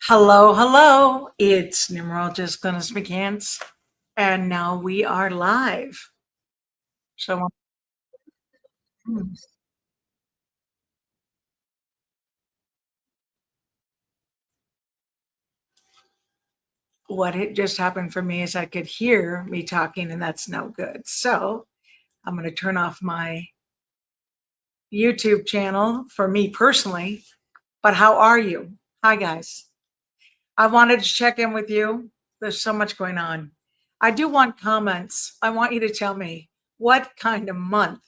Hello, hello. It's Numerologist Glynis McCants, and now we are live. So, hmm, what had just happened for me is I could hear me talking, and that's no good. So, I'm going to turn off my YouTube channel for me personally. But how are you? Hi, guys. I wanted to check in with you. There's so much going on. I do want comments. I want you to tell me what kind of month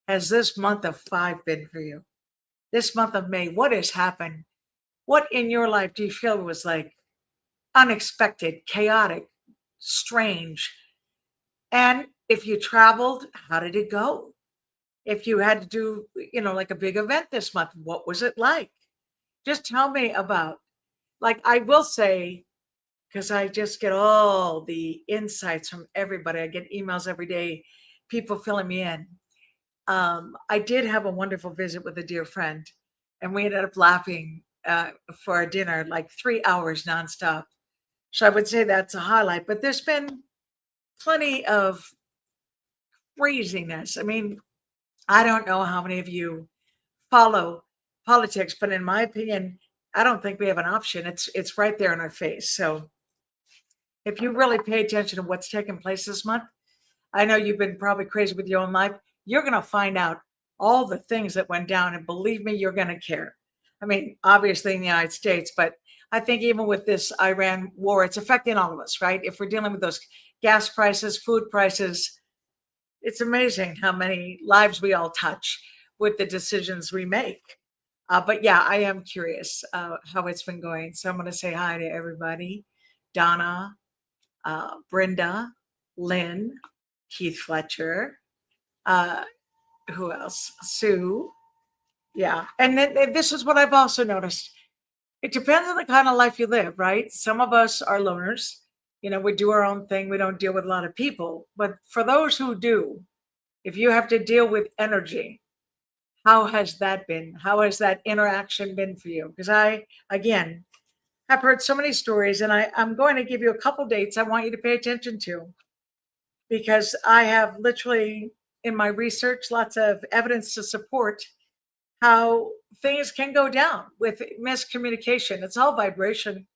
has this month of five been for you? This month of May, what has happened? What in your life do you feel was like unexpected, chaotic, strange? And if you traveled, how did it go? If you had to do, like a big event this month, what was it like? Just tell me about, like, I will say, because I just get all the insights from everybody. I get emails every day, people filling me in. I did have a wonderful visit with a dear friend, and we ended up laughing for our dinner like 3 hours nonstop. So I would say that's a highlight. But there's been plenty of craziness. I mean, I don't know how many of you follow politics, but in my opinion, I don't think we have an option. It's right there in our face. So if you really pay attention to what's taking place this month, I know you've been probably crazy with your own life. You're going to find out all the things that went down. And believe me, you're going to care. I mean, obviously in the United States, but I think even with this Iran war, it's affecting all of us, right? If we're dealing with those gas prices, food prices, it's amazing how many lives we all touch with the decisions we make. But yeah, I am curious how it's been going. So I'm going to say hi to everybody. Donna, Brenda, Lynn, Keith Fletcher, uh, who else? Sue. Yeah. And then this is what I've also noticed. It depends on the kind of life you live, right? Some of us are loners. We do our own thing. We don't deal with a lot of people. But for those who do, if you have to deal with energy, how has that been? How has that interaction been for you? Because again, have heard so many stories, and I'm going to give you a couple dates I want you to pay attention to because I have literally in my research lots of evidence to support how things can go down with miscommunication. It's all vibration.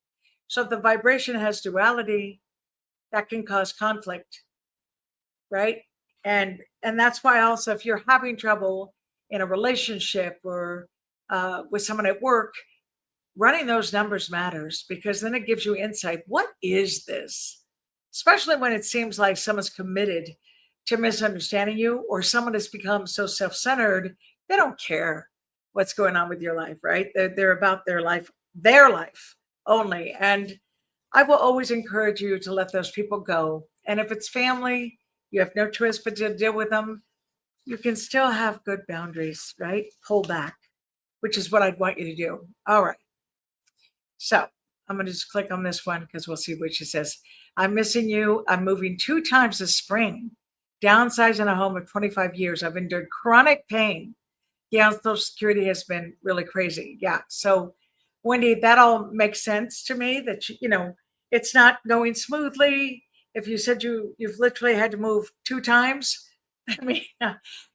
So if the vibration has duality, that can cause conflict, right? And that's why also if you're having trouble in a relationship or with someone at work, running those numbers matters because then it gives you insight. What is this? Especially when it seems like someone's committed to misunderstanding you or someone has become so self-centered, they don't care what's going on with your life, right? They're about their life only. And I will always encourage you to let those people go. And if it's family, you have no choice but to deal with them. You can still have good boundaries, right? Pull back, which is what I'd want you to do. All right. So I'm going to just click on this one because we'll see what she says. I'm missing you. I'm moving 2 times this spring. Downsizing a home of 25 years. I've endured chronic pain. Yeah, Social Security has been really crazy. Yeah. So, Wendy, that all makes sense to me that, it's not going smoothly. If you said you've literally had to move 2 times, I mean,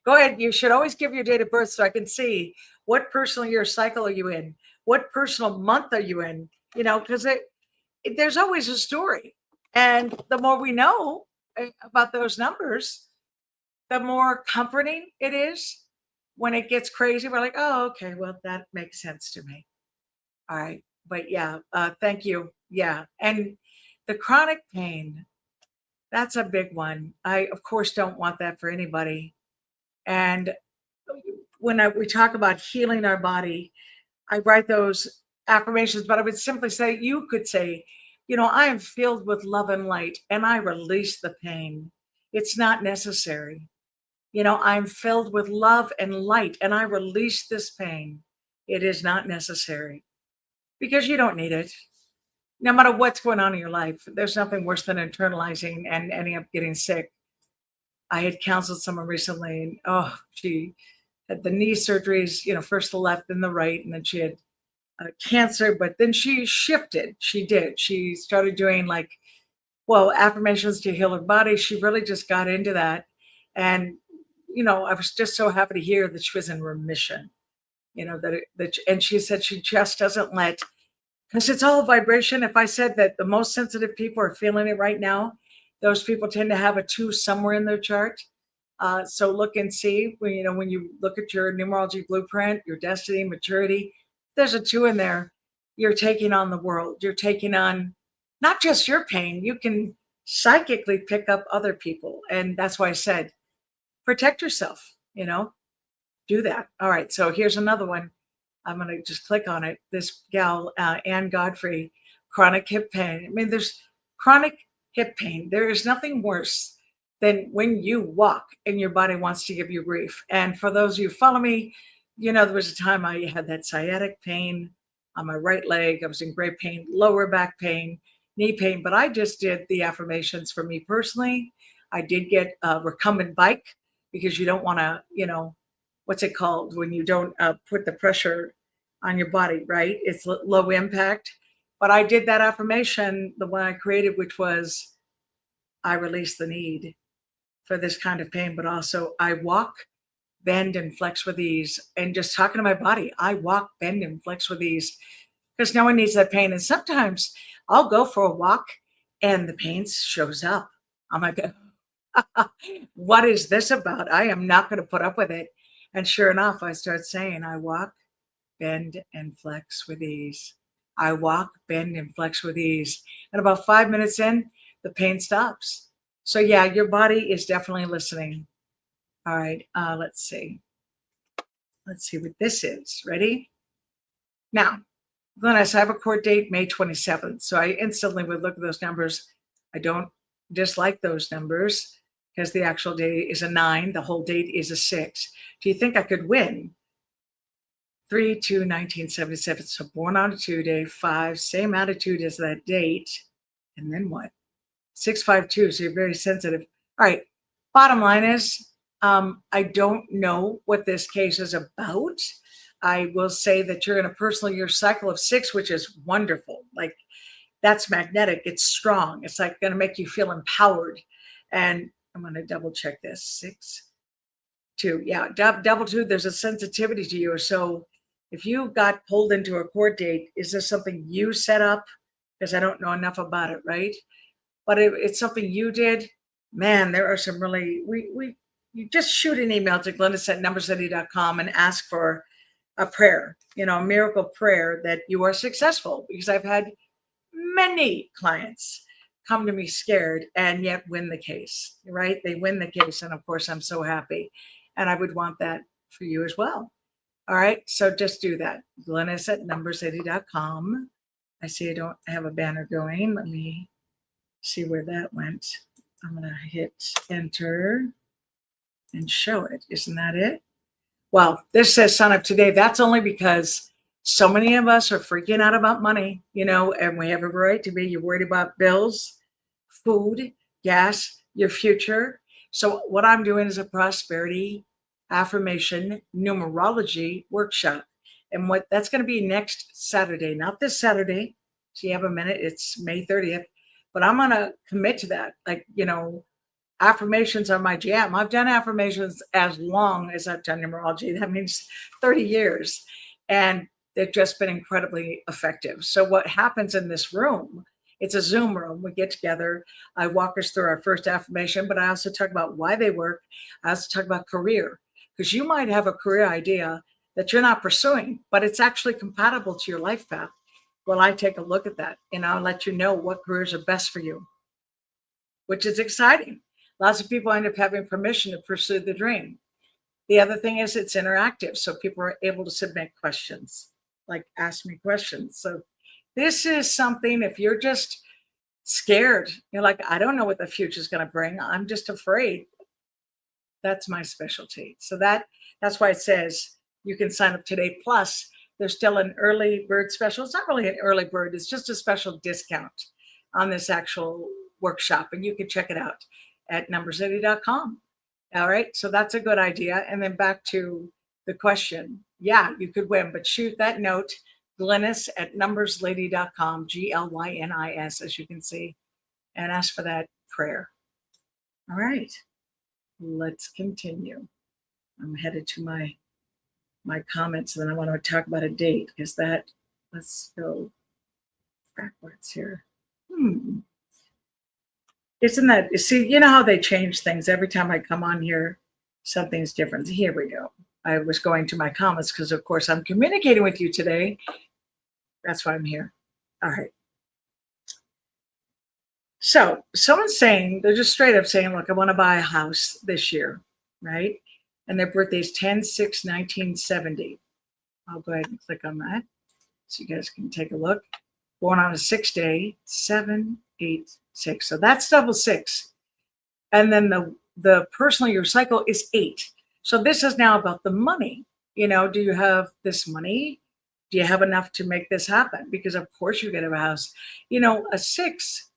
go ahead. You should always give your date of birth so I can see what personal year cycle are you in? What personal month are you in? Because there's always a story. And the more we know about those numbers, the more comforting it is. When it gets crazy, we're like, oh, okay, well, that makes sense to me. All right. But yeah, thank you. Yeah. And the chronic pain, that's a big one. I, of course, don't want that for anybody. And when we talk about healing our body, I write those affirmations, but I would simply say, you could say, I am filled with love and light, and I release the pain. It's not necessary. I'm filled with love and light, and I release this pain. It is not necessary because you don't need it. No matter what's going on in your life, there's nothing worse than internalizing and ending up getting sick. I had counseled someone recently, and she had the knee surgeries, first the left, then the right, and then she had cancer, but then she shifted. She did. She started doing like, well, affirmations to heal her body. She really just got into that. And, I was just so happy to hear that she was in remission, and she said she just doesn't let, because it's all vibration. If I said that the most sensitive people are feeling it right now, those people tend to have a 2 somewhere in their chart. So look and see when you look at your numerology blueprint, your destiny, maturity, there's a 2 in there. You're taking on the world. You're taking on not just your pain. You can psychically pick up other people. And that's why I said, protect yourself, do that. All right. So here's another one. I'm going to just click on it. This gal, Ann Godfrey, chronic hip pain. I mean, there's chronic hip pain. There is nothing worse than when you walk and your body wants to give you grief. And for those of you who follow me, there was a time I had that sciatic pain on my right leg. I was in great pain, lower back pain, knee pain. But I just did the affirmations for me personally. I did get a recumbent bike because you don't want to, what's it called when you don't put the pressure on your body, right? It's low impact. But I did that affirmation, the one I created, which was, I release the need for this kind of pain, but also I walk, bend, and flex with ease. And just talking to my body, I walk, bend, and flex with ease, because no one needs that pain. And sometimes I'll go for a walk and the pain shows up. I'm like, what is this about? I am not going to put up with it. And sure enough, I start saying, I walk, bend, and flex with ease. I walk, bend, and flex with ease. And about 5 minutes in, the pain stops. So yeah, your body is definitely listening. All right, let's see. Let's see what this is. Ready? Now, Glynis, I have a court date, May 27th. So I instantly would look at those numbers. I don't dislike those numbers because the actual date is a 9. The whole date is a 6. Do you think I could win? 3/2/1977. So born on a 2 day, 5, same attitude as that date. And then what? 652. So you're very sensitive. All right. Bottom line is, I don't know what this case is about. I will say that you're in a personal year cycle of 6, which is wonderful. Like, that's magnetic. It's strong. It's like going to make you feel empowered. And I'm going to double check this. 6, 2. Yeah, double 2. There's a sensitivity to you. So if you got pulled into a court date, is this something you set up? Because I don't know enough about it, right? But it's something you did. Man, there are some really, you just shoot an email to glynis@numbercity.com and ask for a prayer, a miracle prayer that you are successful, because I've had many clients come to me scared and yet win the case, right? They win the case. And of course, I'm so happy. And I would want that for you as well. All right. So just do that. Glynis@numbercity.com. I see I don't have a banner going. Let me see where that went. I'm going to hit enter and show it. Isn't that it? Well, this says sign up today. That's only because so many of us are freaking out about money, and we have a right to be. You're worried about bills, food, gas, your future. So what I'm doing is a prosperity affirmation numerology workshop. And what that's going to be next Saturday, not this Saturday. So you have a minute. It's May 30th. But I'm going to commit to that. Like, affirmations are my jam. I've done affirmations as long as I've done numerology. That means 30 years. And they've just been incredibly effective. So what happens in this room, it's a Zoom room. We get together. I walk us through our first affirmation, but I also talk about why they work. I also talk about career, because you might have a career idea that you're not pursuing, but it's actually compatible to your life path. Well, I take a look at that and I'll let you know what careers are best for you, which is exciting. Lots of people end up having permission to pursue the dream. The other thing is it's interactive. So people are able to submit questions, like ask me questions. So this is something, if you're just scared, you're like, I don't know what the future is going to bring. I'm just afraid. That's my specialty. So that's why it says you can sign up today. Plus, there's still an early bird special. It's not really an early bird. It's just a special discount on this actual workshop. And you can check it out at numbercity.com. All right. So that's a good idea. And then back to the question. Yeah, you could win, but shoot that note Glynis at numberslady.com, Glynis, as you can see, and ask for that prayer. All right, let's continue. I'm headed to my comments, and then I want to talk about a date because that, let's go backwards here. Isn't that, see, you know how they change things every time I come on here? Something's different. Here we go. I was going to my comments because, of course, I'm communicating with you today. That's why I'm here. All right. So someone's saying, they're just straight up saying, look, I want to buy a house this year, right? And their birthday's 10/6/1970. I'll go ahead and click on that so you guys can take a look. Born on a 6 day, 786. So that's double six. And then the personal year cycle is 8. So this is now about the money. You know, do you have this money? Do you have enough to make this happen? Because of course you get a house. You know, a 6,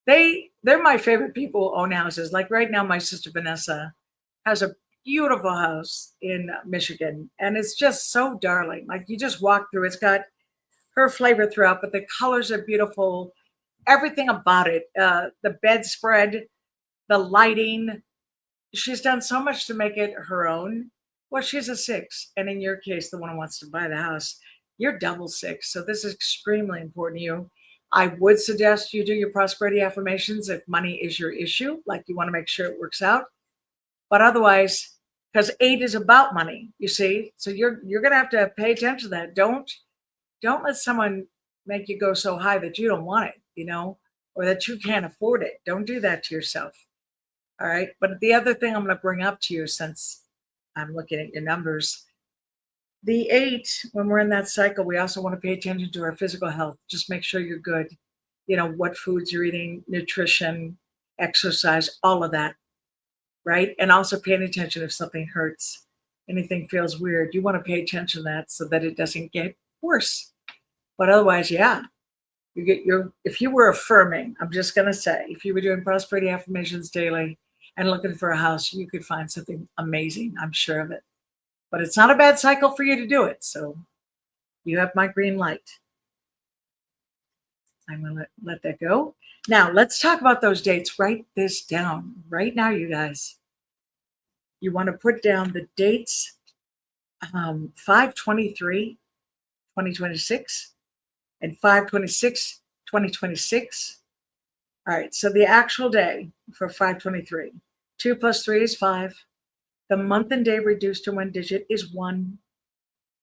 they're my favorite people who own houses. Like right now, my sister Vanessa has a beautiful house in Michigan, and it's just so darling. Like you just walk through, it's got her flavor throughout, but the colors are beautiful. Everything about it, the bedspread, the lighting. She's done so much to make it her own. Well, she's a 6, and in your case, the one who wants to buy the house, you're double 6. So this is extremely important to you. I would suggest you do your prosperity affirmations if money is your issue, like you want to make sure it works out. But otherwise, because 8 is about money, you see, so you're going to have to pay attention to that. Don't let someone make you go so high that you don't want it, you know, or that you can't afford it. Don't do that to yourself. All right. But the other thing I'm going to bring up to you, since I'm looking at your numbers, the 8, when we're in that cycle, we also want to pay attention to our physical health. Just make sure you're good. You know, what foods you're eating, nutrition, exercise, all of that. Right. And also paying attention if something hurts, anything feels weird. You want to pay attention to that so that it doesn't get worse. But otherwise, yeah, if you were affirming, I'm just going to say, if you were doing prosperity affirmations daily and looking for a house, you could find something amazing. I'm sure of it. But it's not a bad cycle for you to do it. So you have my green light. I'm going to let that go. Now, let's talk about those dates. Write this down right now, you guys. You want to put down the dates 5/23/2026 and 5/26/2026. All right, so the actual day for 5/23, 2 + 3 is 5. The month and day reduced to 1 digit is 1.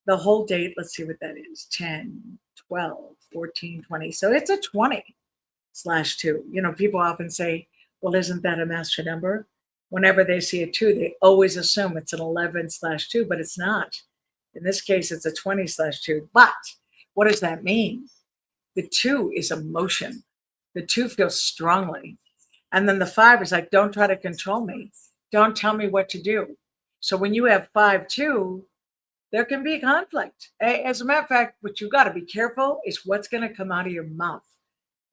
The whole date, let's see what that is, 10, 12, 14, 20. So it's a 20/2. You know, people often say, well, isn't that a master number? Whenever they see a 2, they always assume it's an 11/2, but it's not. In this case, it's a 20/2. But what does that mean? The 2 is emotion. The 2 feels strongly. And then the 5 is like, don't try to control me. Don't tell me what to do. So when you have 5/2, there can be conflict. As a matter of fact, what you got to be careful is what's going to come out of your mouth.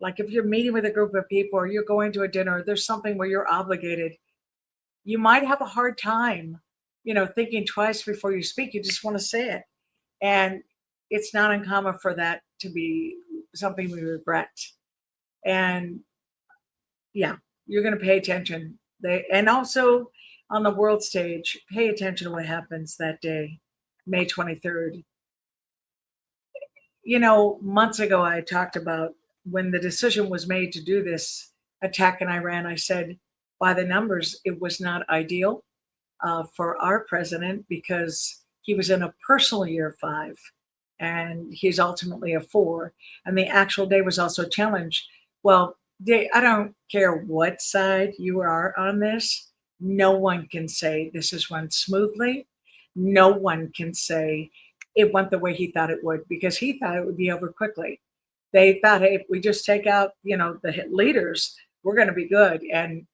Like if you're meeting with a group of people or you're going to a dinner, there's something where you're obligated. You might have a hard time, you know, thinking twice before you speak. You just want to say it. And it's not uncommon for that to be something we regret. And yeah, you're going to pay attention. And also on the world stage, pay attention to what happens that day, May 23rd. You know, months ago, I talked about when the decision was made to do this attack in Iran. I said, by the numbers, it was not ideal for our president because he was in a personal year 5 and he's ultimately a 4. And the actual day was also challenged. Well, I don't care what side you are on this. No one can say this has run smoothly. No one can say it went the way he thought it would because he thought it would be over quickly. They thought, hey, if we just take out, you know, the leaders, we're going to be good. And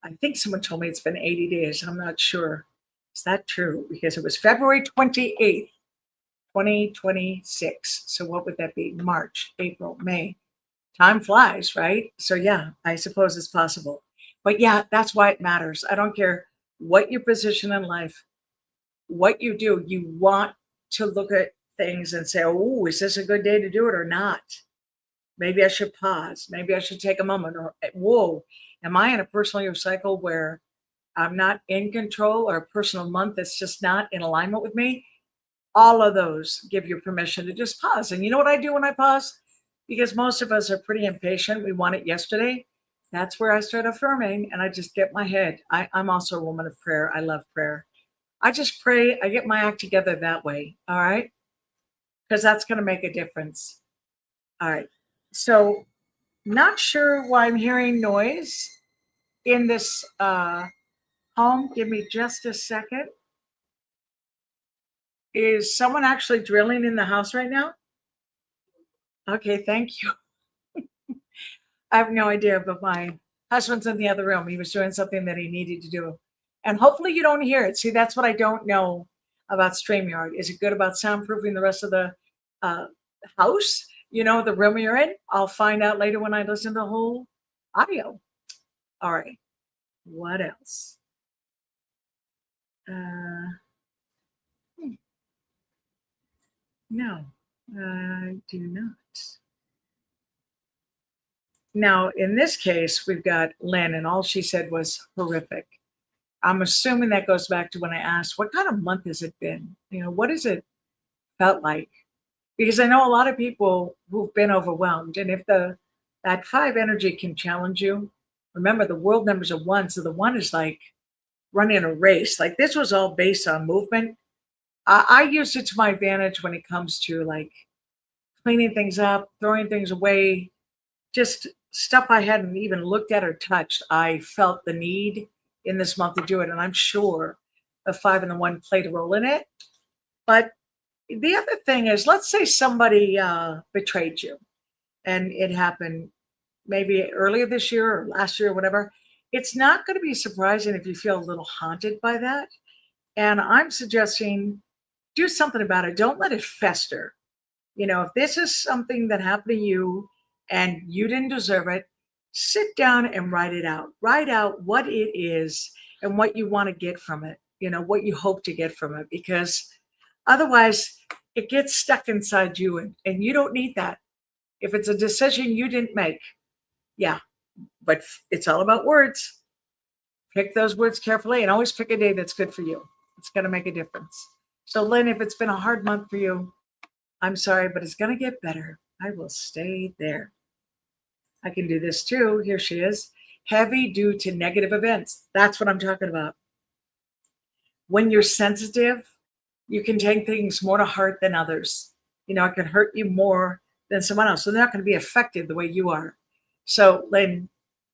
I think someone told me it's been 80 days. I'm not sure. Is that true? Because it was February 28th, 2026. So what would that be? March, April, May. Time flies, right? So yeah, I suppose it's possible. But yeah, that's why it matters. I don't care what your position in life, what you do, you want to look at things and say, oh, is this a good day to do it or not? Maybe I should pause. Maybe I should take a moment. Or, whoa, am I in a personal year cycle where I'm not in control, or a personal month that's just not in alignment with me? All of those give you permission to just pause. And you know what I do when I pause? Because most of us are pretty impatient. We want it yesterday. That's where I start affirming and I just get my head. I'm also a woman of prayer. I love prayer. I just pray. I get my act together that way. All right. Because that's going to make a difference. All right. So, not sure why I'm hearing noise in this home. Give me just a second. Is someone actually drilling in the house right now? Okay, thank you. I have no idea, but my husband's in the other room. He was doing something that he needed to do. And hopefully you don't hear it. See, that's what I don't know about StreamYard. Is it good about soundproofing the rest of the uh, house? You know, the room you're in? I'll find out later when I listen to the whole audio. All right. What else? Uh, no, I do not. Now, in this case, we've got Lynn, and all she said was horrific. I'm assuming that goes back to when I asked, what kind of month has it been? You know, what has it felt like? Because I know a lot of people who've been overwhelmed. And if that five energy can challenge you, remember the world numbers are one. So the one is like running a race. Like this was all based on movement. I used it to my advantage when it comes to like cleaning things up, throwing things away, just stuff I hadn't even looked at or touched. I felt the need in this month to do it. And I'm sure the five and the one played a role in it. But the other thing is, let's say somebody betrayed you and it happened maybe earlier this year or last year or whatever. It's not going to be surprising if you feel a little haunted by that. And I'm suggesting do something about it. Don't let it fester. You know, if this is something that happened to you and you didn't deserve it, sit down and write it out. Write out what it is and what you want to get from it, you know, what you hope to get from it, because otherwise it gets stuck inside you and you don't need that. If it's a decision you didn't make, yeah, but it's all about words. Pick those words carefully and always pick a day that's good for you. It's going to make a difference. So, Lynn, if it's been a hard month for you, I'm sorry, but it's going to get better. I will stay there. I can do this too. Here she is. Heavy due to negative events. That's what I'm talking about. When you're sensitive, you can take things more to heart than others. You know, it can hurt you more than someone else. So they're not going to be affected the way you are. So, Lynn,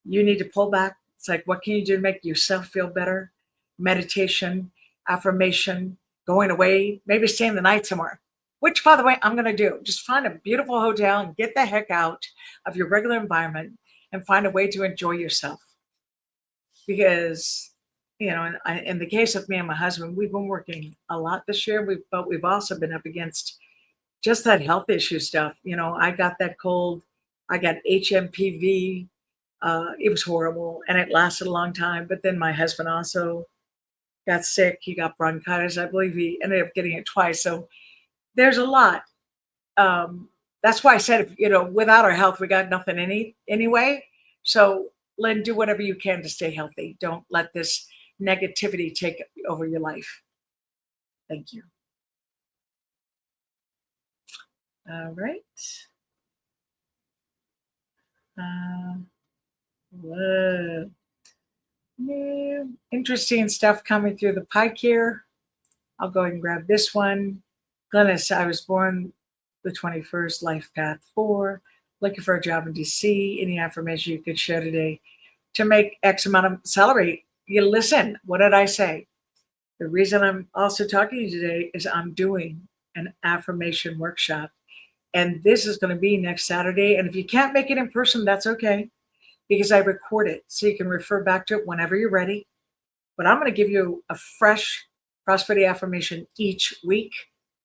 you need to pull back. It's like, what can you do to make yourself feel better? Meditation, affirmation, going away, maybe staying the night somewhere. Which, by the way, I'm going to do. Just find a beautiful hotel and get the heck out of your regular environment and find a way to enjoy yourself. Because, you know, in the case of me and my husband, we've been working a lot this year, but we've also been up against just that health issue stuff. You know, I got that cold, I got HMPV. It was horrible and it lasted a long time. But then my husband also got sick. He got bronchitis. I believe he ended up getting it twice. So there's a lot. That's why I said, you know, without our health, we got nothing anyway. So, Lynn, do whatever you can to stay healthy. Don't let this negativity take over your life. Thank you. All right. Whoa. New, interesting stuff coming through the pike here. I'll go ahead and grab this one. Glynis, I was born the 21st, life path 4, looking for a job in DC. Any affirmation you could share today to make X amount of salary? You listen, what did I say? The reason I'm also talking to you today is I'm doing an affirmation workshop. And this is going to be next Saturday. And if you can't make it in person, that's okay, because I record it so you can refer back to it whenever you're ready. But I'm going to give you a fresh prosperity affirmation each week.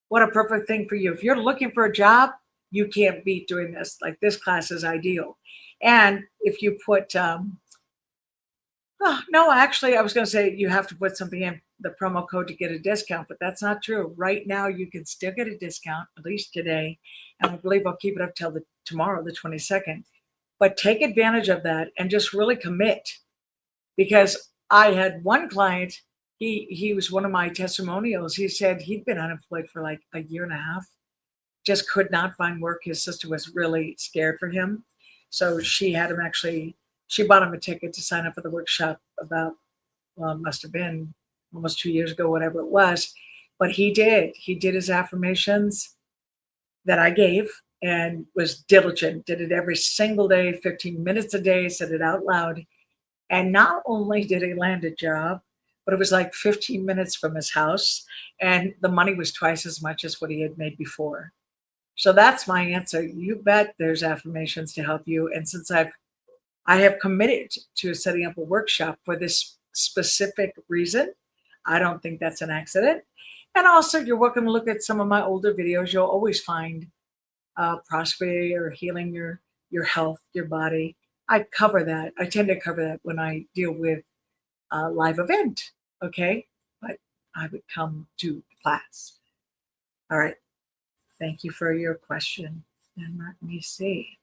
What a perfect thing for you. If you're looking for a job, you can't beat doing this. Like, this class is ideal. And if you put, no, actually, I was going to say you have to put something in. the promo code to get a discount, but that's not true. Right now, you can still get a discount, at least today. And I believe I'll keep it up till tomorrow, the 22nd. But take advantage of that and just really commit. Because I had one client, he was one of my testimonials. He said he'd been unemployed for like a year and a half, just could not find work. His sister was really scared for him. So she had him actually, she bought him a ticket to sign up for the workshop about, well, it must have been almost 2 years ago, whatever it was. But he did his affirmations that I gave and was diligent, did it every single day, 15 minutes a day, said it out loud. And not only did he land a job, but it was like 15 minutes from his house. And the money was twice as much as what he had made before. So that's my answer. You bet there's affirmations to help you. And since I have committed to setting up a workshop for this specific reason, I don't think that's an accident. And also, you're welcome to look at some of my older videos. You'll always find prosperity or healing your health, your body. I cover that. I tend to cover that when I deal with a live event. Okay, but I would come to class. All right. Thank you for your question. And let me see.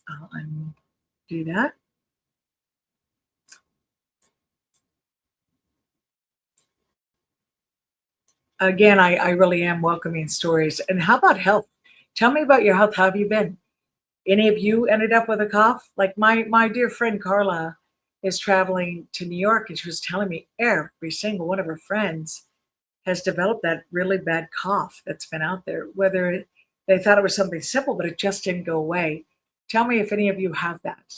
I'll undo that. Again, I really am welcoming stories. And how about health? Tell me about your health. How have you been? Any of you ended up with a cough? Like my dear friend Carla is traveling to New York, and she was telling me every single one of her friends has developed that really bad cough that's been out there. Whether they thought it was something simple, but it just didn't go away. Tell me if any of you have that,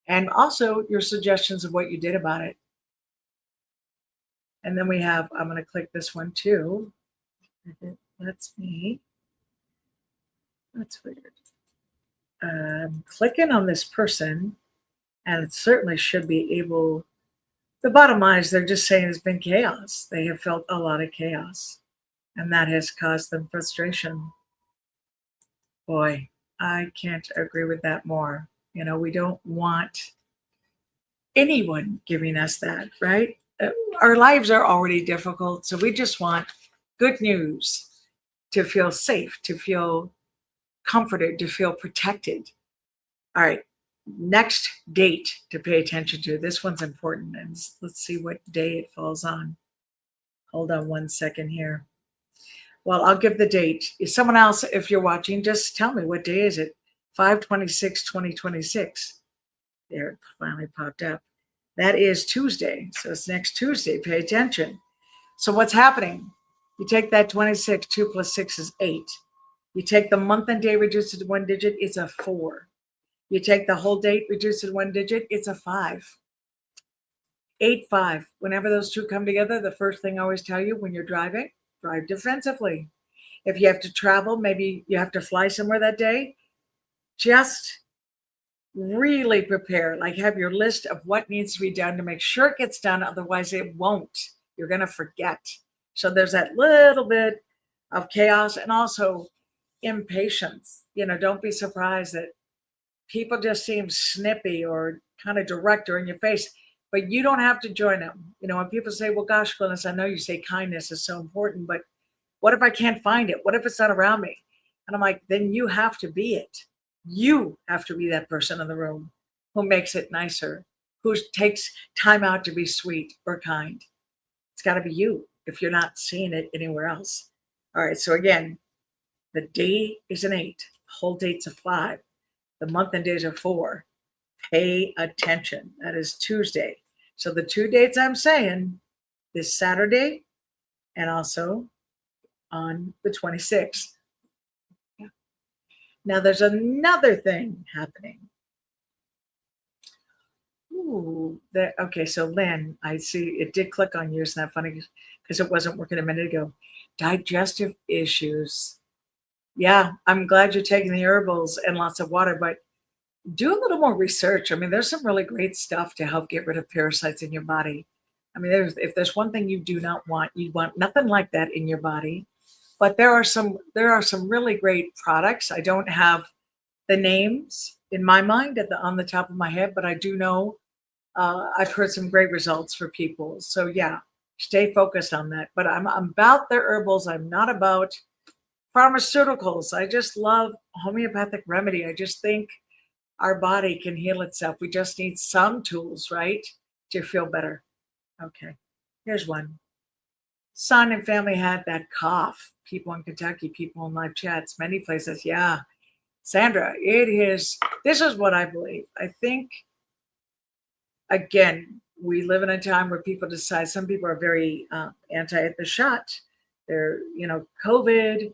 and also your suggestions of what you did about it. And then we have, I'm going to click this one too. That's me. That's weird. Clicking on this person, and it certainly should be able. The bottom line is they're just saying it's been chaos. They have felt a lot of chaos, and that has caused them frustration. Boy, I can't agree with that more. You know, we don't want anyone giving us that, right? Our lives are already difficult, so we just want good news, to feel safe, to feel comforted, to feel protected. All right, next date to pay attention to. This one's important, and let's see what day it falls on. Hold on one second here. Well, I'll give the date. If someone else, if you're watching, just tell me, what day is it? 5/26/2026. There, it finally popped up. That is Tuesday. So it's next Tuesday. Pay attention. So what's happening? You take that 26, 2 plus 6 is 8. You take the month and day, reduce it to one digit, it's a 4. You take the whole date, reduce it to one digit, it's a 5. 8, 5. Whenever those two come together, the first thing I always tell you when you're driving, drive defensively. If you have to travel, maybe you have to fly somewhere that day, just really prepare. Like, have your list of what needs to be done to make sure it gets done. Otherwise, it won't. You're going to forget. So there's that little bit of chaos and also impatience. You know, don't be surprised that people just seem snippy or kind of direct or in your face, but you don't have to join them. You know, when people say, well, gosh, Glynis, I know you say kindness is so important, but what if I can't find it? What if it's not around me? And I'm like, then you have to be it. You have to be that person in the room who makes it nicer, who takes time out to be sweet or kind. It's got to be you if you're not seeing it anywhere else. All right. So again, the day is an 8, whole date's a 5, the month and days are 4. Pay attention. That is Tuesday. So the 2 dates I'm saying, this Saturday and also on the 26th. Yeah. Now there's another thing happening. Ooh, okay, so Lynn, I see it did click on you. Isn't that funny? Because it wasn't working a minute ago. Digestive issues. Yeah, I'm glad you're taking the herbals and lots of water, but do a little more research. I mean, there's some really great stuff to help get rid of parasites in your body. I mean, if there's one thing you do not want, you want nothing like that in your body. But there are some really great products. I don't have the names in my mind on the top of my head, but I do know I've heard some great results for people. So yeah, Stay focused on that. But I'm about the herbals. I'm not about pharmaceuticals. I just love homeopathic remedy. I just think our body can heal itself. We just need some tools, right, to feel better. Okay, here's one. Son and family had that cough. People in Kentucky, people in live chats, many places. Yeah, Sandra, it is. This is what I believe. I think, again, we live in a time where people decide, some people are very anti the shot. They're, COVID,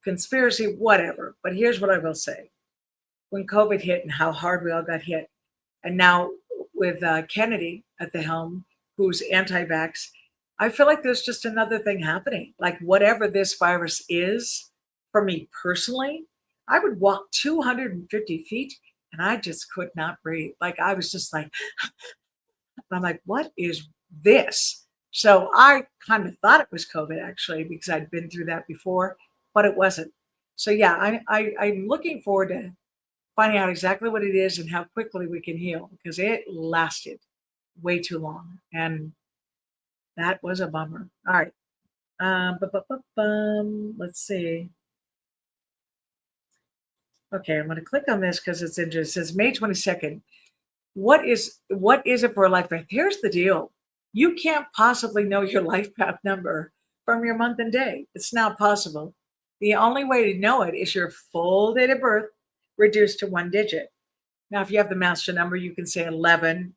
conspiracy, whatever. But here's what I will say. When COVID hit and how hard we all got hit, and now with Kennedy at the helm, who's anti vax, I feel like there's just another thing happening. Like, whatever this virus is, for me personally, I would walk 250 feet and I just could not breathe. Like, I was just like, and I'm like, what is this? So I kind of thought it was COVID, actually, because I'd been through that before, but it wasn't. So yeah, I'm looking forward to finding out exactly what it is and how quickly we can heal, because it lasted way too long. And that was a bummer. All right. Let's see. Okay, I'm going to click on this because it's interesting. It says May 22nd. What is it for a life path? Here's the deal. You can't possibly know your life path number from your month and day. It's not possible. The only way to know it is your full date of birth reduced to one digit. Now, if you have the master number, you can say 11/2,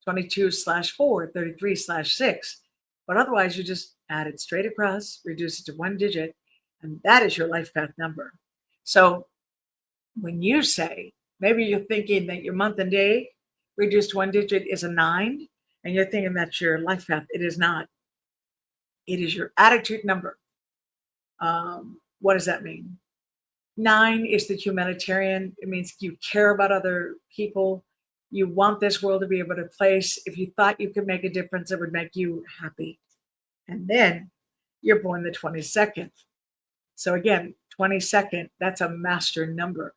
22/4, 33/6. But otherwise, you just add it straight across, reduce it to one digit, and that is your life path number. So when you say, maybe you're thinking that your month and day reduced one digit is a 9, and you're thinking that's your life path. It is not. It is your attitude number. What does that mean? 9 is the humanitarian. It means you care about other people. You want this world to be a better place. If you thought you could make a difference, it would make you happy. And then you're born the 22nd. So again, 22nd, that's a master number.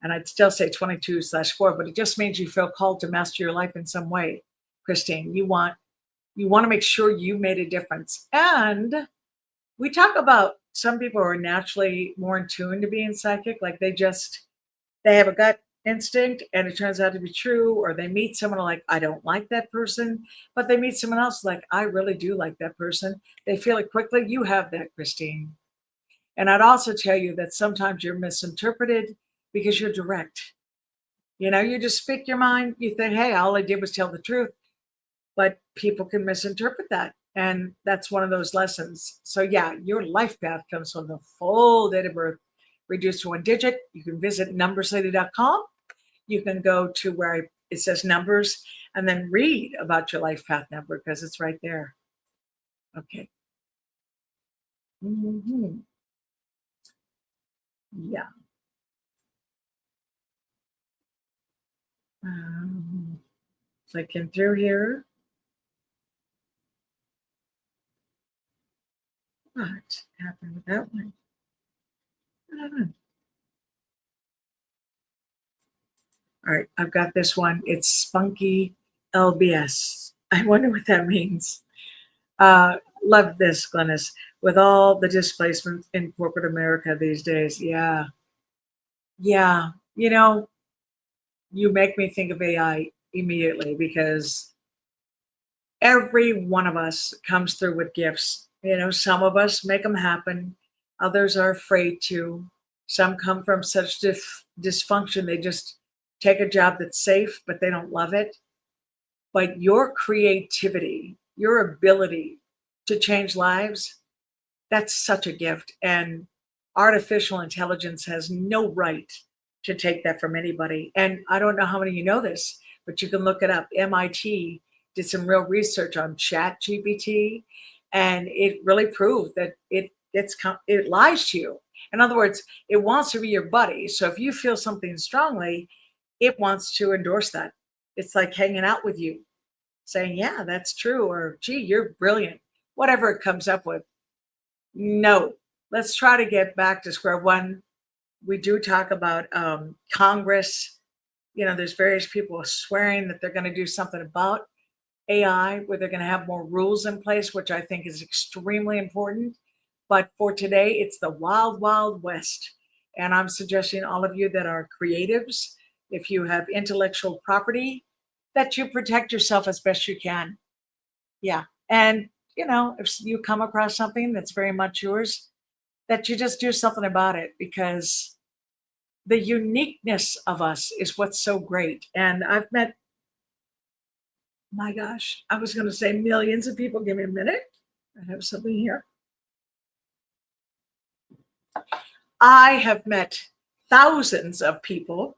And I'd still say 22/4, but it just means you feel called to master your life in some way, Christine. You want to make sure you made a difference. And we talk about some people who are naturally more in tune to being psychic, like they have a gut instinct and it turns out to be true, or they meet someone like, I don't like that person, but they meet someone else like, I really do like that person. They feel it quickly. You have that, Christine. And I'd also tell you that sometimes you're misinterpreted because you're direct. You just speak your mind. You think, hey, all I did was tell the truth. But people can misinterpret that. And that's one of those lessons. So yeah, your life path comes from the full date of birth, reduced to one digit. You can visit numberslady.com. You can go to where it says numbers and then read about your life path number because it's right there. Okay. Yeah. Clicking through here. What happened with that one? I don't know. All right, I've got this one. It's spunky LBS. I wonder what that means. Love this, Glynis. With all the displacement in corporate America these days. Yeah. Yeah. You make me think of AI immediately because every one of us comes through with gifts. Some of us make them happen. Others are afraid to. Some come from such dysfunction. They just take a job that's safe, but they don't love it. But your creativity, your ability to change lives, that's such a gift. And artificial intelligence has no right to take that from anybody. And I don't know how many of you know this, but you can look it up. MIT did some real research on Chat GPT, and it really proved that it lies to you. In other words, it wants to be your buddy. So if you feel something strongly, it wants to endorse that. It's like hanging out with you, saying, yeah, that's true, or gee, you're brilliant, whatever it comes up with. No, let's try to get back to square one. We do talk about Congress. There's various people swearing that they're going to do something about AI, where they're going to have more rules in place, which I think is extremely important. But for today, it's the wild, wild west. And I'm suggesting all of you that are creatives, if you have intellectual property, that you protect yourself as best you can. Yeah. And, if you come across something that's very much yours, that you just do something about it, because the uniqueness of us is what's so great. And I've met, my gosh, I was going to say millions of people. Give me a minute. I have something here. I have met thousands of people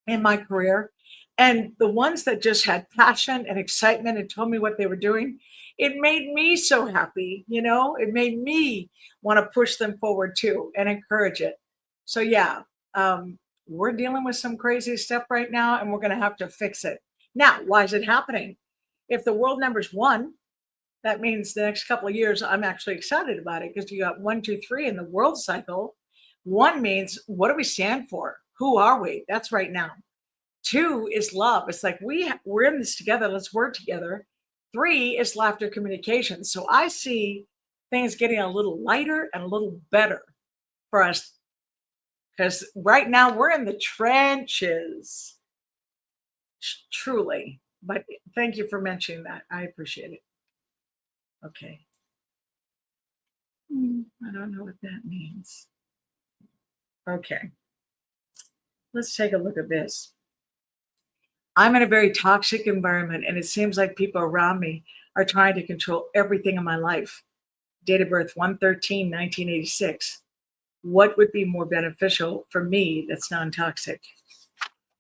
in my career, and the ones that just had passion and excitement and told me what they were doing, it made me so happy. It made me want to push them forward too and encourage it. So, yeah, we're dealing with some crazy stuff right now, and we're going to have to fix it. Now, why is it happening? If the world number's one, that means the next couple of years, I'm actually excited about it, because you got 1, 2, 3 in the world cycle. One means, what do we stand for? Who are we? That's right now. 2 is love. It's like we're in this together. Let's work together. 3 is laughter communication. So I see things getting a little lighter and a little better for us, because right now we're in the trenches, truly. But thank you for mentioning that. I appreciate it. Okay. I don't know what that means. Okay. Let's take a look at this. I'm in a very toxic environment, and it seems like people around me are trying to control everything in my life. Date of birth 1/13/1986. What would be more beneficial for me that's non toxic?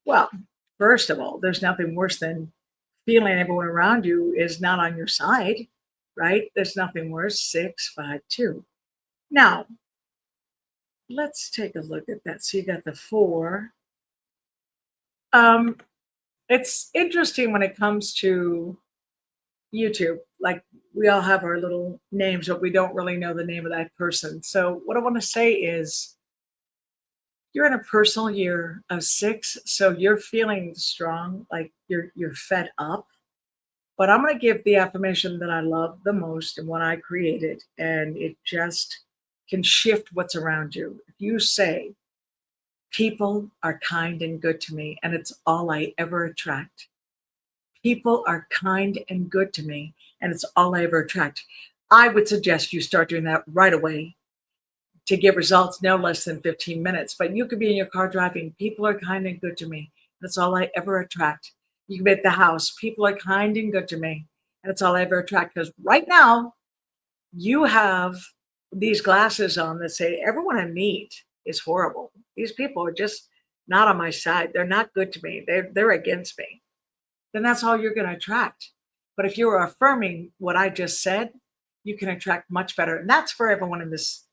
Well, first of all, there's nothing worse than feeling everyone around you is not on your side, right? There's nothing worse. 652. Now, let's take a look at that. So you got the 4. Um, it's interesting when it comes to YouTube. Like, we all have our little names, but we don't really know the name of that person. So what I want to say is, you're in a personal year of 6, so you're feeling strong, like you're fed up. But I'm going to give the affirmation that I love the most and what I created, and it just can shift what's around you. If you say, people are kind and good to me, and it's all I ever attract. People are kind and good to me, and it's all I ever attract. I would suggest you start doing that right away to give results no less than 15 minutes. But you could be in your car driving. People are kind and good to me. That's all I ever attract. You can be at the house. People are kind and good to me. And it's all I ever attract. Because right now, you have these glasses on that say, everyone I meet is horrible. These people are just not on my side. They're not good to me. They're against me. Then that's all you're going to attract. But if you're affirming what I just said, you can attract much better. And that's for everyone in this.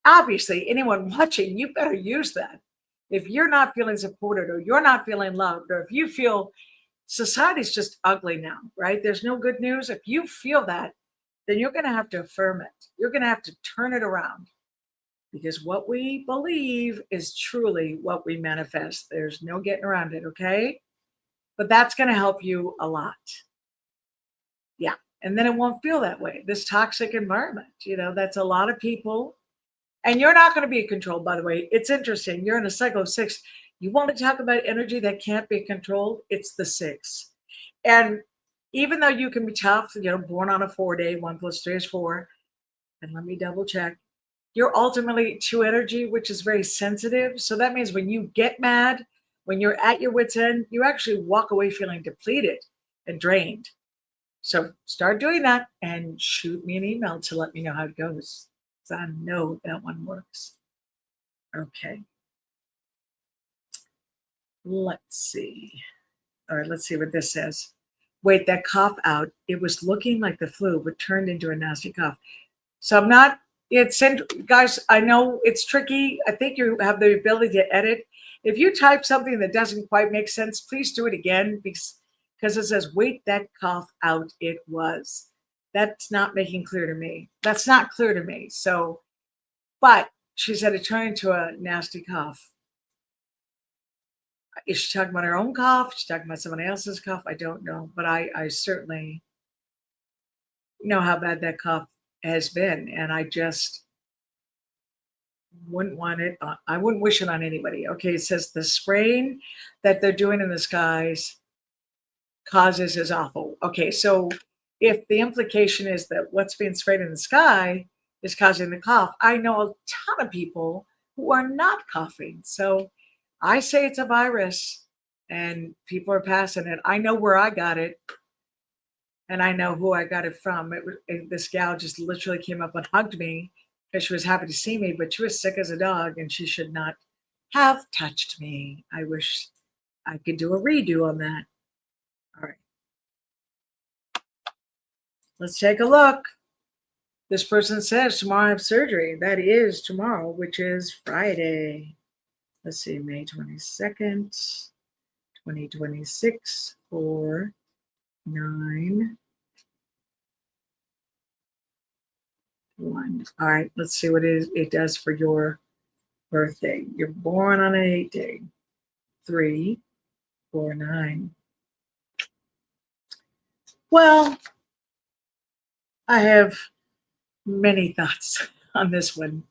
Obviously, anyone watching, you better use that. If you're not feeling supported, or you're not feeling loved, or if you feel society's just ugly now, right? There's no good news. If you feel that, then you're going to have to affirm it. You're going to have to turn it around, because what we believe is truly what we manifest. There's no getting around it, okay? But that's going to help you a lot. Yeah. And then it won't feel that way. This toxic environment, that's a lot of people. And you're not going to be controlled, by the way. It's interesting. You're in a cycle of 6. You want to talk about energy that can't be controlled? It's the 6. And even though you can be tough, born on a 4-day, 1 + 3 is 4. And let me double check. You're ultimately 2 energy, which is very sensitive. So that means when you get mad, when you're at your wit's end, you actually walk away feeling depleted and drained. So start doing that and shoot me an email to let me know how it goes. I know that one works. Okay. Let's see. All right, let's see what this says. Wait, that cough out. It was looking like the flu, but turned into a nasty cough. So I'm not, guys, I know it's tricky. I think you have the ability to edit. If you type something that doesn't quite make sense, please do it again, because it says, wait, that cough out. It was. That's not making clear to me. That's not clear to me. So, but she said it turned into a nasty cough. Is she talking about her own cough? Is she talking about someone else's cough? I don't know. But I certainly know how bad that cough has been, and I just wouldn't want it. I wouldn't wish it on anybody. Okay, it says the spraying that they're doing in the skies causes is awful. Okay, so if the implication is that what's being sprayed in the sky is causing the cough, I know a ton of people who are not coughing. So I say it's a virus and people are passing it. I know where I got it and I know who I got it from. This gal just literally came up and hugged me because she was happy to see me, but she was sick as a dog and she should not have touched me. I wish I could do a redo on that. All right. Let's take a look. This person says tomorrow I have surgery. That is tomorrow, which is Friday. Let's see, May 22nd, 2026, 4, 9, 1. All right, let's see what it does for your birthday. You're born on an 8 day. 3, 4, 9. Well, I have many thoughts on this one.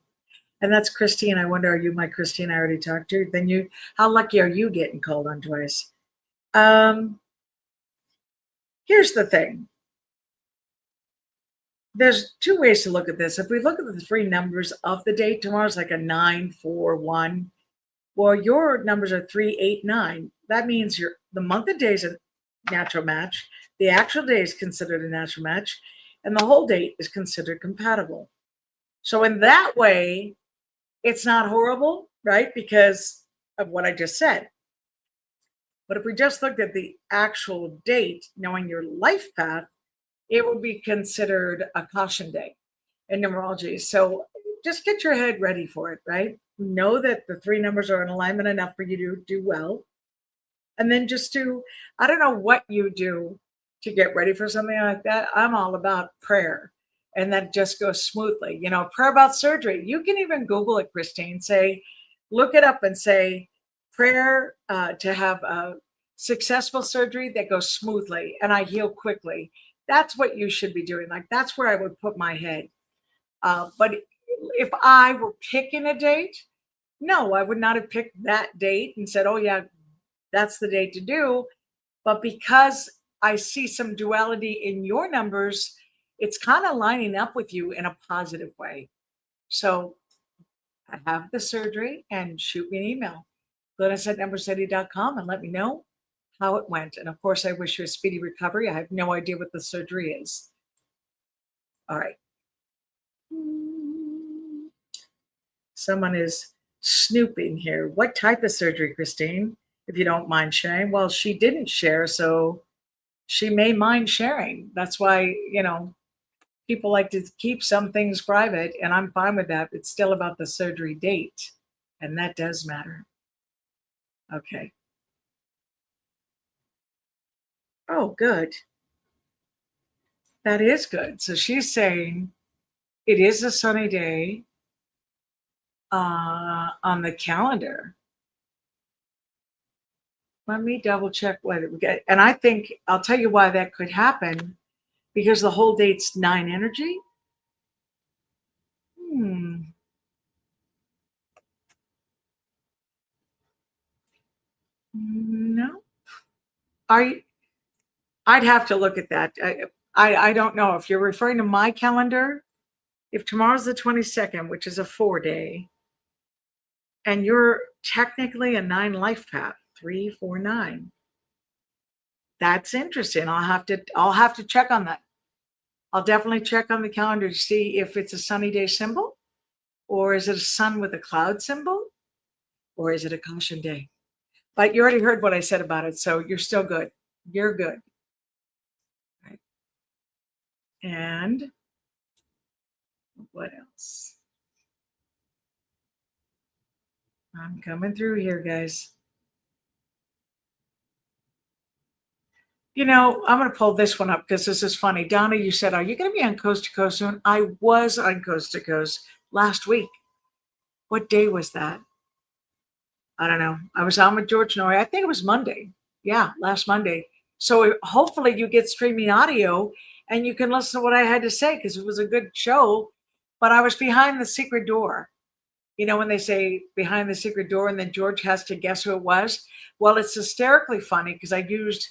And that's Christine. I wonder, are you my Christine I already talked to? Then how lucky are you getting called on twice? Here's the thing. There's two ways to look at this. If we look at the three numbers of the date, tomorrow's like a 9, 4, 1. Well, your numbers are 3, 8, 9. That means the month and day is a natural match. The actual day is considered a natural match. And the whole date is considered compatible. So in that way, it's not horrible, right? Because of what I just said. But if we just looked at the actual date, knowing your life path, it would be considered a caution day in numerology. So just get your head ready for it, right? Know that the three numbers are in alignment enough for you to do well. And then just I don't know what you do to get ready for something like that. I'm all about prayer. And that just goes smoothly. Prayer about surgery. You can even Google it, Christine. Look it up and say prayer to have a successful surgery that goes smoothly and I heal quickly. That's what you should be doing. Like, that's where I would put my head. But if I were picking a date, no, I would not have picked that date and said, oh, yeah, that's the date to do. But because I see some duality in your numbers, it's kind of lining up with you in a positive way. So I have the surgery and shoot me an email. Glynis@numbercity.com and let me know how it went. And of course, I wish you a speedy recovery. I have no idea what the surgery is. All right. Someone is snooping here. What type of surgery, Christine? If you don't mind sharing. Well, she didn't share, so she may mind sharing. That's why, people like to keep some things private, and I'm fine with that. It's still about the surgery date, and that does matter. Okay. Oh, good. That is good. So she's saying it is a sunny day on the calendar. Let me double check what we get. And I think I'll tell you why that could happen, because the whole date's 9 energy. No. I'd have to look at that. I don't know if you're referring to my calendar. If tomorrow's the 22nd, which is a 4 day, and you're technically a 9 life path, 3, 4, 9. That's interesting. I'll have to check on that. I'll definitely check on the calendar to see if it's a sunny day symbol, or is it a sun with a cloud symbol, or is it a caution day? But you already heard what I said about it, so you're still good. You're good. Right. And what else? I'm coming through here, guys. I'm going to pull this one up because this is funny. Donna, you said, are you going to be on Coast to Coast soon? I was on Coast to Coast last week. What day was that? I don't know. I was on with George Noy. I think it was Monday. Yeah, last Monday. So hopefully you get streaming audio and you can listen to what I had to say because it was a good show. But I was behind the secret door. You know, when they say behind the secret door and then George has to guess who it was? Well, it's hysterically funny because I used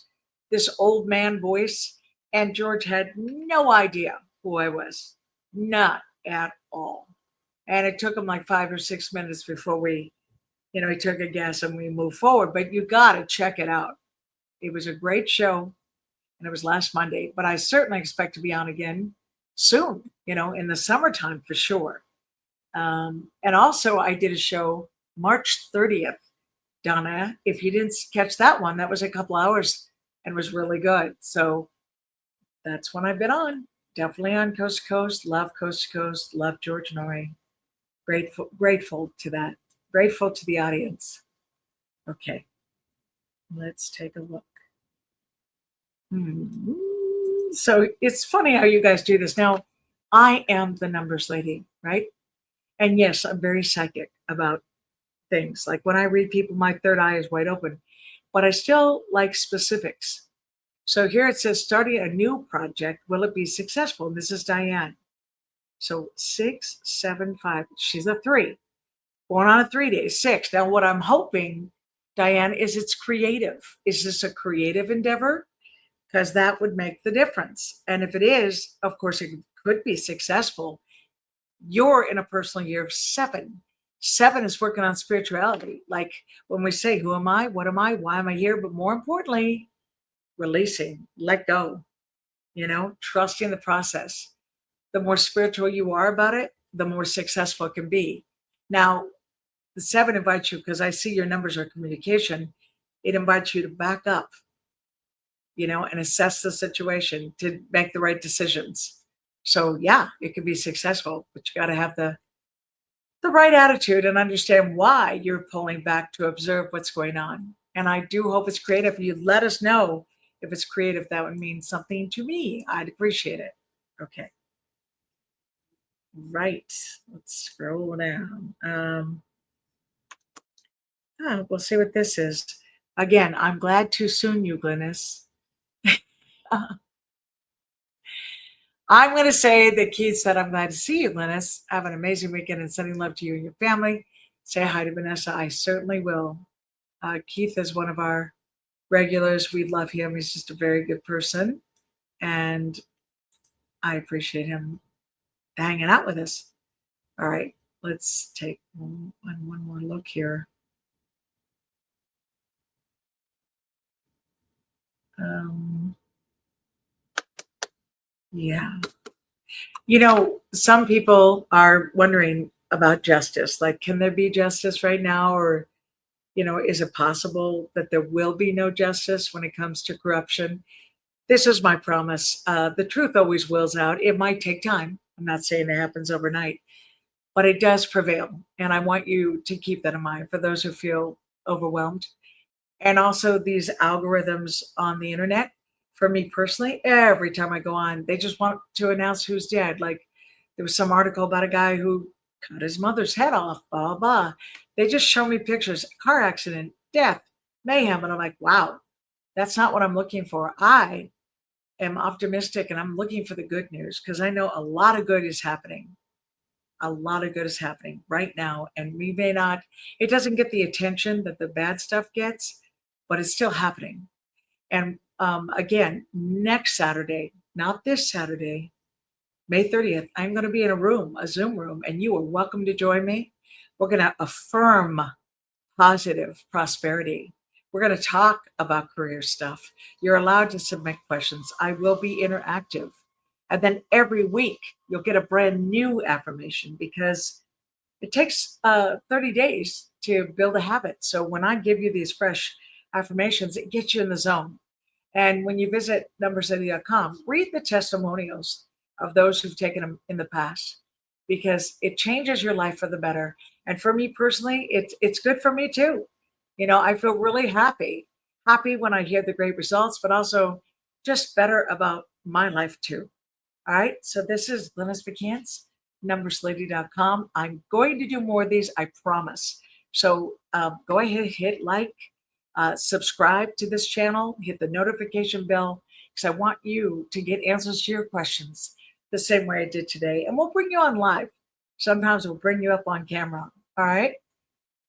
this old man voice and George had no idea who I was. Not at all. And it took him like 5 or 6 minutes before he took a guess and we moved forward. But you got to check it out. It was a great show and it was last Monday, but I certainly expect to be on again soon, in the summertime for sure. And also, I did a show March 30th, Donna. If you didn't catch that one, that was a couple hours and was really good. So that's when I've been on. Definitely on Coast to Coast. Love Coast to Coast. Love George Norrie. Grateful to that. Grateful to the audience. Okay, let's take a look. So it's funny how you guys do this. Now, I am the numbers lady, right? And yes, I'm very psychic about things. Like when I read people, my third eye is wide open, but I still like specifics. So here it says, starting a new project, will it be successful? And this is Diane. So 675, she's a 3, born on a 3-day, 6. Now, what I'm hoping, Diane, is it's creative. Is this a creative endeavor? Because that would make the difference. And if it is, of course, it could be successful. You're in a personal year of 7. 7 is working on spirituality. Like when we say, who am I? What am I? Why am I here? But more importantly, releasing, let go, trusting the process. The more spiritual you are about it, the more successful it can be. Now, the 7 invites you, because I see your numbers are communication, it invites you to back up, and assess the situation to make the right decisions. So yeah, it can be successful, but you got to have the right attitude and understand why you're pulling back to observe what's going on. And I do hope it's creative. You let us know if it's creative. That would mean something to me. I'd appreciate it. Okay. Right. Let's scroll down. We'll see what this is. Again, I'm glad to soon you, Glynis. I'm going to say that Keith said, I'm glad to see you, Glynis. Have an amazing weekend and sending love to you and your family. Say hi to Vanessa. I certainly will. Keith is one of our regulars. We love him. He's just a very good person. And I appreciate him hanging out with us. All right. Let's take one more look here. Yeah. Some people are wondering about justice. Like, can there be justice right now? Or, is it possible that there will be no justice when it comes to corruption? This is my promise. The truth always wills out. It might take time. I'm not saying it happens overnight, but it does prevail. And I want you to keep that in mind for those who feel overwhelmed. And also these algorithms on the internet, for me personally, every time I go on, they just want to announce who's dead. Like there was some article about a guy who cut his mother's head off, blah, blah, blah. They just show me pictures, car accident, death, mayhem. And I'm like, wow, that's not what I'm looking for. I am optimistic and I'm looking for the good news because I know a lot of good is happening. A lot of good is happening right now. And we may not, it doesn't get the attention that the bad stuff gets, but it's still happening. And again, next Saturday, not this Saturday, May 30th, I'm going to be in a Zoom room, and you are welcome to join me. We're going to affirm positive prosperity. We're going to talk about career stuff. You're allowed to submit questions. I will be interactive. And then every week, you'll get a brand new affirmation because it takes 30 days to build a habit. So when I give you these fresh affirmations, it gets you in the zone. And when you visit numbercity.com, read the testimonials of those who've taken them in the past because it changes your life for the better. And for me personally, it's good for me too. I feel really happy when I hear the great results, but also just better about my life too. All right. So this is Glynis McCants, numberslady.com. I'm going to do more of these, I promise. So go ahead, hit like, subscribe to this channel, hit the notification bell, because I want you to get answers to your questions the same way I did today. And we'll bring you on live. Sometimes we'll bring you up on camera. All right.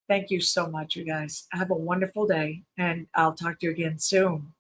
Thank you so much, you guys. Have a wonderful day, and I'll talk to you again soon.